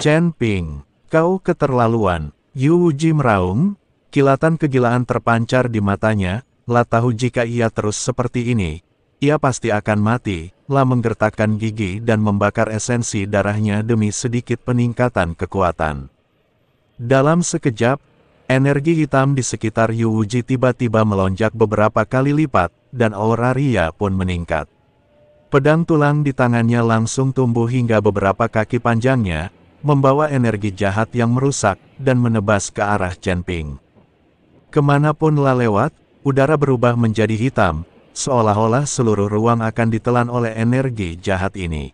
Chen Ping, kau keterlaluan. Yu Wuji meraung, kilatan kegilaan terpancar di matanya, lah tahu jika ia terus seperti ini, ia pasti akan mati, lah menggertakkan gigi dan membakar esensi darahnya demi sedikit peningkatan kekuatan. Dalam sekejap, energi hitam di sekitar Yu Wuji tiba-tiba melonjak beberapa kali lipat, dan aura Ria pun meningkat. Pedang tulang di tangannya langsung tumbuh hingga beberapa kaki panjangnya, membawa energi jahat yang merusak, dan menebas ke arah Chen Ping. Kemanapun lah lewat, udara berubah menjadi hitam, seolah-olah seluruh ruang akan ditelan oleh energi jahat ini.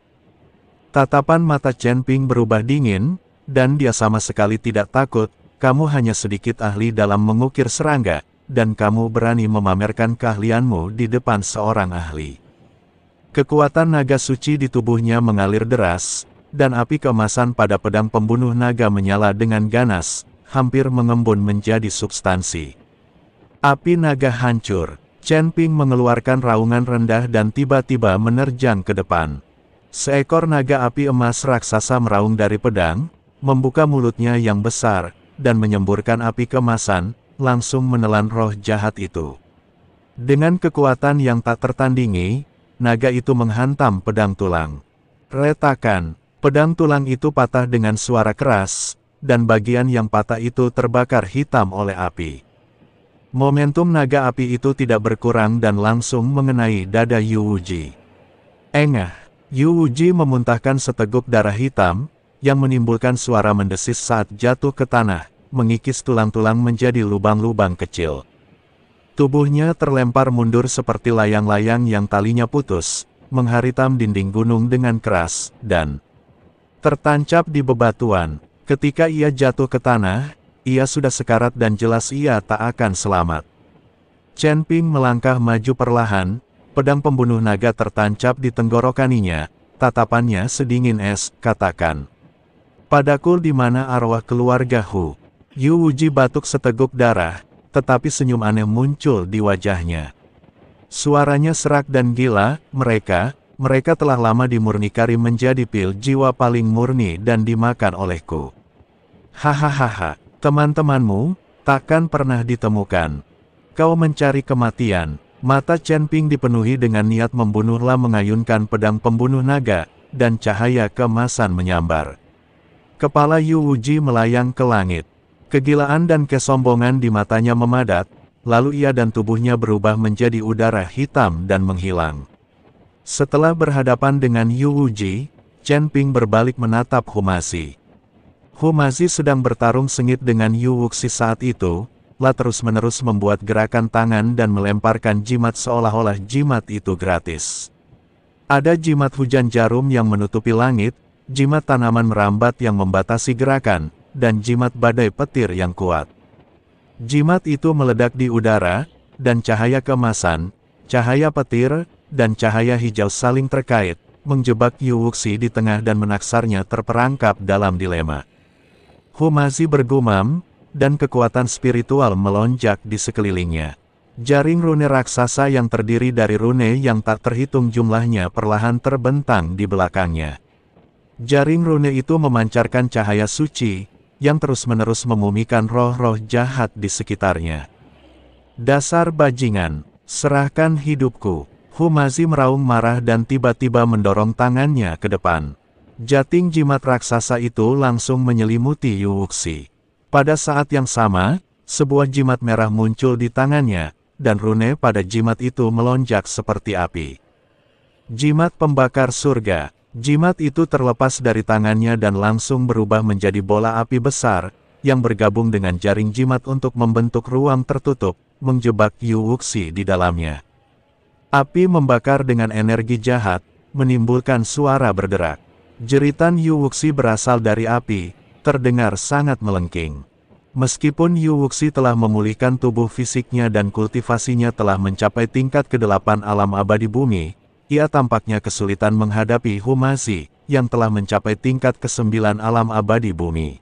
Tatapan mata Chen Ping berubah dingin, dan dia sama sekali tidak takut. Kamu hanya sedikit ahli dalam mengukir serangga, dan kamu berani memamerkan keahlianmu di depan seorang ahli. Kekuatan naga suci di tubuhnya mengalir deras, dan api keemasan pada pedang pembunuh naga menyala dengan ganas, hampir mengembun menjadi substansi. Api naga hancur. Chen Ping mengeluarkan raungan rendah dan tiba-tiba menerjang ke depan. Seekor naga api emas raksasa meraung dari pedang, membuka mulutnya yang besar, dan menyemburkan api keemasan, langsung menelan roh jahat itu. Dengan kekuatan yang tak tertandingi, naga itu menghantam pedang tulang. Retakan, pedang tulang itu patah dengan suara keras, dan bagian yang patah itu terbakar hitam oleh api. Momentum naga api itu tidak berkurang dan langsung mengenai dada Yu Wuji. Engah, Yu Wuji memuntahkan seteguk darah hitam, yang menimbulkan suara mendesis saat jatuh ke tanah, mengikis tulang-tulang menjadi lubang-lubang kecil. Tubuhnya terlempar mundur seperti layang-layang yang talinya putus, mengharitam dinding gunung dengan keras, dan tertancap di bebatuan. Ketika ia jatuh ke tanah, ia sudah sekarat dan jelas ia tak akan selamat. Chen Ping melangkah maju perlahan, pedang pembunuh naga tertancap di tenggorokaninya, tatapannya sedingin es, katakan. Padaku di mana arwah keluarga Hu? Yu Wuji batuk seteguk darah, tetapi senyum aneh muncul di wajahnya. Suaranya serak dan gila, mereka telah lama dimurnikari menjadi pil jiwa paling murni dan dimakan olehku. Hahaha, teman-temanmu, takkan pernah ditemukan. Kau mencari kematian. Mata Chen Ping dipenuhi dengan niat membunuhlah mengayunkan pedang pembunuh naga, dan cahaya keemasan menyambar. Kepala Yu Wuji melayang ke langit. Kegilaan dan kesombongan di matanya memadat, lalu ia dan tubuhnya berubah menjadi udara hitam dan menghilang. Setelah berhadapan dengan Yu Wuji, Chen Ping berbalik menatap Humazi. Humazi sedang bertarung sengit dengan Yu Wuxi saat itu, lah terus-menerus membuat gerakan tangan dan melemparkan jimat seolah-olah jimat itu gratis. Ada jimat hujan jarum yang menutupi langit, jimat tanaman merambat yang membatasi gerakan, dan jimat badai petir yang kuat. Jimat itu meledak di udara, dan cahaya keemasan, cahaya petir, dan cahaya hijau saling terkait, menjebak Yu Wuxi di tengah dan menaksarnya terperangkap dalam dilema. Humazi bergumam, dan kekuatan spiritual melonjak di sekelilingnya. Jaring rune raksasa yang terdiri dari rune yang tak terhitung jumlahnya perlahan terbentang di belakangnya. Jaring rune itu memancarkan cahaya suci, yang terus-menerus memumikan roh-roh jahat di sekitarnya. Dasar bajingan, serahkan hidupku. Humazi meraung marah dan tiba-tiba mendorong tangannya ke depan. Jating jimat raksasa itu langsung menyelimuti Yu Wuxi. Pada saat yang sama, sebuah jimat merah muncul di tangannya, dan rune pada jimat itu melonjak seperti api. Jimat pembakar surga. Jimat itu terlepas dari tangannya dan langsung berubah menjadi bola api besar, yang bergabung dengan jaring jimat untuk membentuk ruang tertutup, menjebak Yu Wuxi di dalamnya. Api membakar dengan energi jahat, menimbulkan suara berderak. Jeritan Yu Wuxi berasal dari api, terdengar sangat melengking. Meskipun Yu Wuxi telah memulihkan tubuh fisiknya dan kultivasinya telah mencapai tingkat ke-8 alam abadi bumi, ia tampaknya kesulitan menghadapi Humazi, yang telah mencapai tingkat ke-9 alam abadi bumi.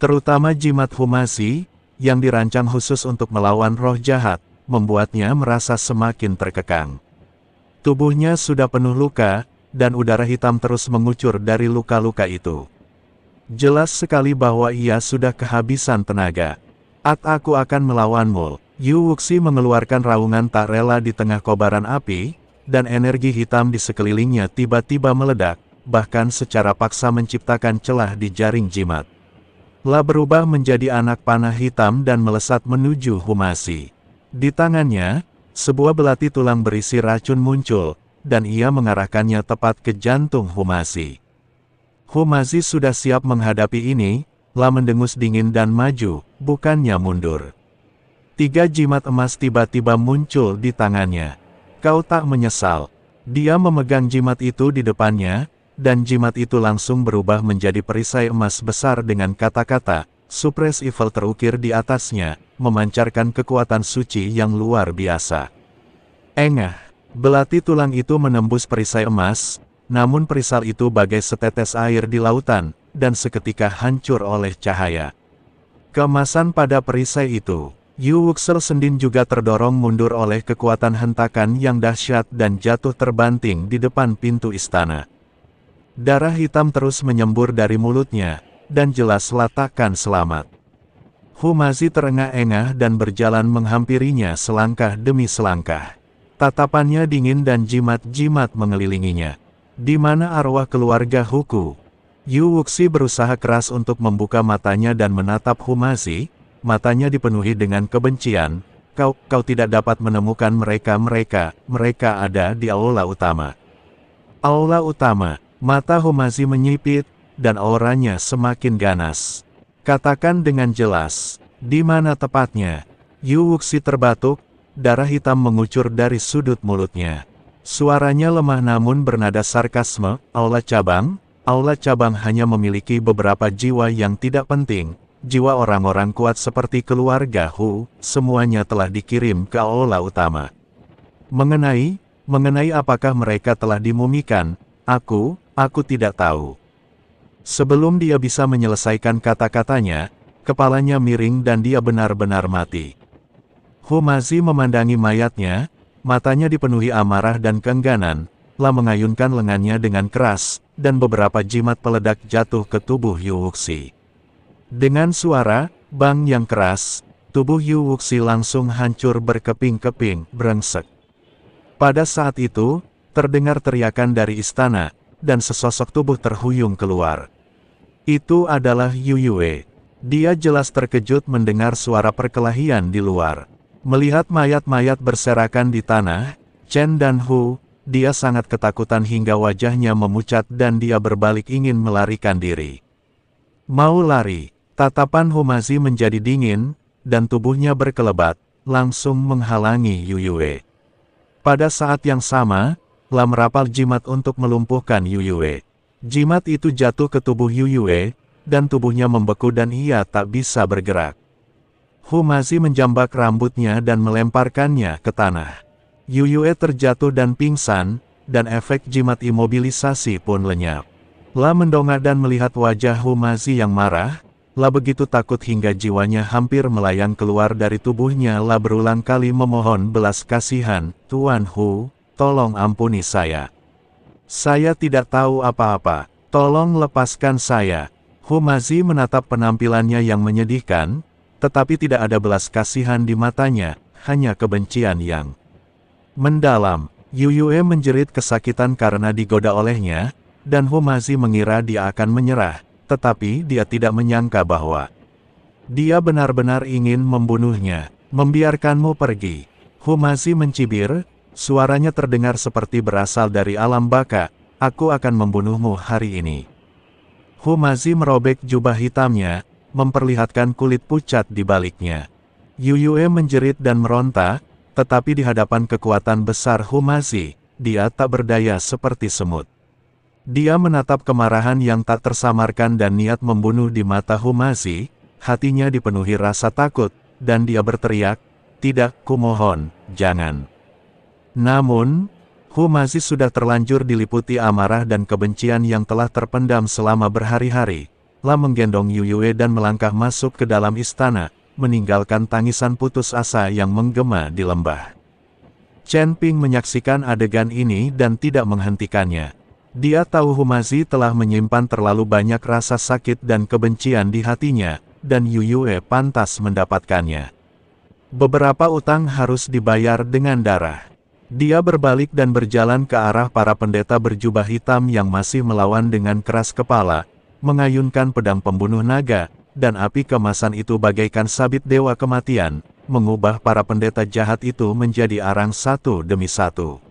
Terutama jimat Humazi, yang dirancang khusus untuk melawan roh jahat, membuatnya merasa semakin terkekang. Tubuhnya sudah penuh luka, dan udara hitam terus mengucur dari luka-luka itu. Jelas sekali bahwa ia sudah kehabisan tenaga. Aku akan melawanmu." Yu Wuxi mengeluarkan raungan tak rela di tengah kobaran api, dan energi hitam di sekelilingnya tiba-tiba meledak, bahkan secara paksa menciptakan celah di jaring jimat. La berubah menjadi anak panah hitam dan melesat menuju Humasi. Di tangannya, sebuah belati tulang berisi racun muncul, dan ia mengarahkannya tepat ke jantung Humasi. Humasi sudah siap menghadapi ini, La mendengus dingin dan maju, bukannya mundur. 3 jimat emas tiba-tiba muncul di tangannya. "Kau tak menyesal?" Dia memegang jimat itu di depannya, dan jimat itu langsung berubah menjadi perisai emas besar dengan kata-kata Suppress Evil terukir di atasnya, memancarkan kekuatan suci yang luar biasa. Engah, belati tulang itu menembus perisai emas, namun perisal itu bagai setetes air di lautan, dan seketika hancur oleh cahaya. Keemasan pada perisai itu, Yu Wuxi Sendin juga terdorong mundur oleh kekuatan hentakan yang dahsyat dan jatuh terbanting di depan pintu istana. Darah hitam terus menyembur dari mulutnya, dan jelas latakan selamat. Humasi terengah-engah dan berjalan menghampirinya selangkah demi selangkah. Tatapannya dingin dan jimat-jimat mengelilinginya. "Di mana arwah keluarga Huku?" Yu Wuxi berusaha keras untuk membuka matanya dan menatap Humasi. Matanya dipenuhi dengan kebencian. Kau tidak dapat menemukan mereka ada di aula utama." Aula utama, mata Humasi menyipit, dan auranya semakin ganas. "Katakan dengan jelas, di mana tepatnya?" Yu Wuxi terbatuk, darah hitam mengucur dari sudut mulutnya. Suaranya lemah namun bernada sarkasme. Aula cabang hanya memiliki beberapa jiwa yang tidak penting. Jiwa orang-orang kuat seperti keluarga Hu, semuanya telah dikirim ke aula utama. Mengenai apakah mereka telah dimumikan, aku tidak tahu." Sebelum dia bisa menyelesaikan kata-katanya, kepalanya miring dan dia benar-benar mati. Humasi memandangi mayatnya, matanya dipenuhi amarah dan keengganan. La mengayunkan lengannya dengan keras, dan beberapa jimat peledak jatuh ke tubuh Yu Wuxi. Dengan suara bang yang keras, tubuh Yu Wuxi langsung hancur berkeping-keping, brengsek. Pada saat itu, terdengar teriakan dari istana, dan sesosok tubuh terhuyung keluar. Itu adalah Yu Yue. Dia jelas terkejut mendengar suara perkelahian di luar. Melihat mayat-mayat berserakan di tanah, Chen dan Hu, dia sangat ketakutan hingga wajahnya memucat dan dia berbalik ingin melarikan diri. Mau lari, tatapan Humasi menjadi dingin, dan tubuhnya berkelebat, langsung menghalangi Yu Yue. Pada saat yang sama, La merapal jimat untuk melumpuhkan Yu Yue. Jimat itu jatuh ke tubuh Yu Yue, dan tubuhnya membeku dan ia tak bisa bergerak. Humasi menjambak rambutnya dan melemparkannya ke tanah. Yu Yue terjatuh dan pingsan, dan efek jimat imobilisasi pun lenyap. La mendongak dan melihat wajah Humasi yang marah. La begitu takut hingga jiwanya hampir melayang keluar dari tubuhnya. La berulang kali memohon belas kasihan, "Tuan Hu, tolong ampuni saya. Saya tidak tahu apa-apa. Tolong lepaskan saya." Humasi menatap penampilannya yang menyedihkan, tetapi tidak ada belas kasihan di matanya, hanya kebencian yang mendalam. Yu Yue menjerit kesakitan karena digoda olehnya, dan Humasi mengira dia akan menyerah, tetapi dia tidak menyangka bahwa dia benar-benar ingin membunuhnya. "Membiarkanmu pergi." Humasi mencibir, suaranya terdengar seperti berasal dari alam baka, "Aku akan membunuhmu hari ini." Humasi merobek jubah hitamnya, memperlihatkan kulit pucat di baliknya. Yu Yue menjerit dan meronta, tetapi di hadapan kekuatan besar Humasi, dia tak berdaya seperti semut. Dia menatap kemarahan yang tak tersamarkan dan niat membunuh di mata Humasi, hatinya dipenuhi rasa takut, dan dia berteriak, "Tidak, kumohon, jangan." Namun, Humasi sudah terlanjur diliputi amarah dan kebencian yang telah terpendam selama berhari-hari. La menggendong Yu Yue dan melangkah masuk ke dalam istana, meninggalkan tangisan putus asa yang menggema di lembah. Chen Ping menyaksikan adegan ini dan tidak menghentikannya. Dia tahu Humazi telah menyimpan terlalu banyak rasa sakit dan kebencian di hatinya, dan Yu Yue pantas mendapatkannya. Beberapa utang harus dibayar dengan darah. Dia berbalik dan berjalan ke arah para pendeta berjubah hitam yang masih melawan dengan keras kepala, mengayunkan pedang pembunuh naga, dan api kemasan itu bagaikan sabit dewa kematian, mengubah para pendeta jahat itu menjadi arang satu demi satu.